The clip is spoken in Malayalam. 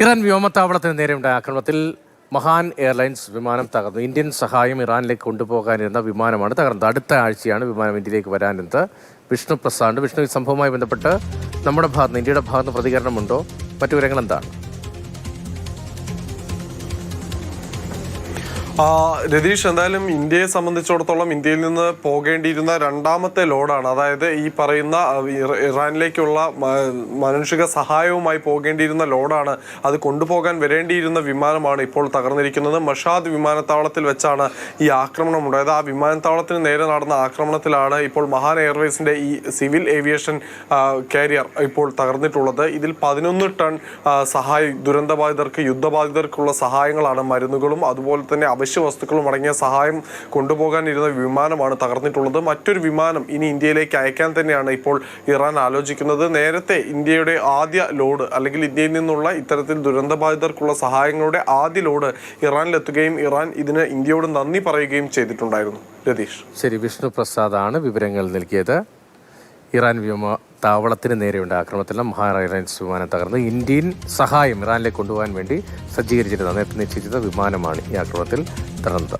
ഇറാൻ വ്യോമത്താവളത്തിന് നേരെയുണ്ടായ ആക്രമണത്തിൽ മഹാൻ എയർലൈൻസ് വിമാനം തകർന്നു. ഇന്ത്യൻ സഹായം ഇറാനിലേക്ക് കൊണ്ടുപോകാനിരുന്ന വിമാനമാണ് തകർന്നത്. അടുത്ത ആഴ്ചയാണ് വിമാനം ഇന്ത്യയിലേക്ക് വരാനിരുന്നത്. വിഷ്ണു പ്രസാദ്, വിഷ്ണു, ഈ സംഭവവുമായി ബന്ധപ്പെട്ട് നമ്മുടെ ഭാഗത്ത് ഇന്ത്യയുടെ ഭാഗത്ത് പ്രതികരണമുണ്ടോ? മറ്റു വിവരങ്ങൾ എന്താണ്? രതീഷ്, എന്തായാലും ഇന്ത്യയെ സംബന്ധിച്ചിടത്തോളം ഇന്ത്യയിൽ നിന്ന് പോകേണ്ടിയിരുന്ന രണ്ടാമത്തെ ലോഡാണ്. അതായത് ഈ പറയുന്ന ഇറാനിലേക്കുള്ള മാനുഷിക സഹായവുമായി പോകേണ്ടിയിരുന്ന ലോഡാണ്. അത് കൊണ്ടുപോകാൻ വരേണ്ടിയിരുന്ന വിമാനമാണ് ഇപ്പോൾ തകർന്നിരിക്കുന്നത്. മഷാദ് വിമാനത്താവളത്തിൽ വെച്ചാണ് ഈ ആക്രമണം ഉണ്ടായത്. ആ വിമാനത്താവളത്തിന് നേരെ നടന്ന ആക്രമണത്തിലാണ് ഇപ്പോൾ മഹാൻ എയർവേസിന്റെ ഈ സിവിൽ ഏവിയേഷൻ കാരിയർ ഇപ്പോൾ തകർന്നിട്ടുള്ളത്. ഇതിൽ 11 ടൺ ദുരന്തബാധിതർക്ക്, യുദ്ധബാധിതർക്കുള്ള സഹായങ്ങളാണ്, മരുന്നുകളും അതുപോലെ തന്നെ അവശ്യ വസ്തുക്കളും അടങ്ങിയ സഹായം കൊണ്ടുപോകാനിരുന്ന വിമാനമാണ് തകർന്നിട്ടുള്ളത്. മറ്റൊരു വിമാനം ഇനി ഇന്ത്യയിലേക്ക് അയക്കാൻ തന്നെയാണ് ഇപ്പോൾ ഇറാൻ ആലോചിക്കുന്നത്. നേരത്തെ ഇന്ത്യയുടെ ആദ്യ ലോഡ്, അല്ലെങ്കിൽ ഇന്ത്യയിൽ നിന്നുള്ള ഇത്തരത്തിൽ ദുരന്തബാധിതർക്കുള്ള സഹായങ്ങളുടെ ആദ്യ ലോഡ് ഇറാനിലെത്തുകയും ഇറാൻ ഇതിന് ഇന്ത്യയോട് നന്ദി പറയുകയും ചെയ്തിട്ടുണ്ടായിരുന്നു. രതീഷ്, ശരി. വിഷ്ണു പ്രസാദാണ് വിവരങ്ങൾ നൽകിയത്. ഇറാൻ വ്യോമത്താവളത്തിന് നേരെയുണ്ട ആക്രമണത്തിൽ മഹാൻ എയർലൈൻസ് വിമാനം തകർന്ന് ഇന്ത്യൻ സഹായം ഇറാനിലേക്ക് കൊണ്ടുപോകാൻ വേണ്ടി സജ്ജീകരിച്ചിരുന്ന, നേരത്തെ നിശ്ചയിച്ചിരുന്ന വിമാനമാണ് ഈ ആക്രമണത്തിൽ തകർന്നത്.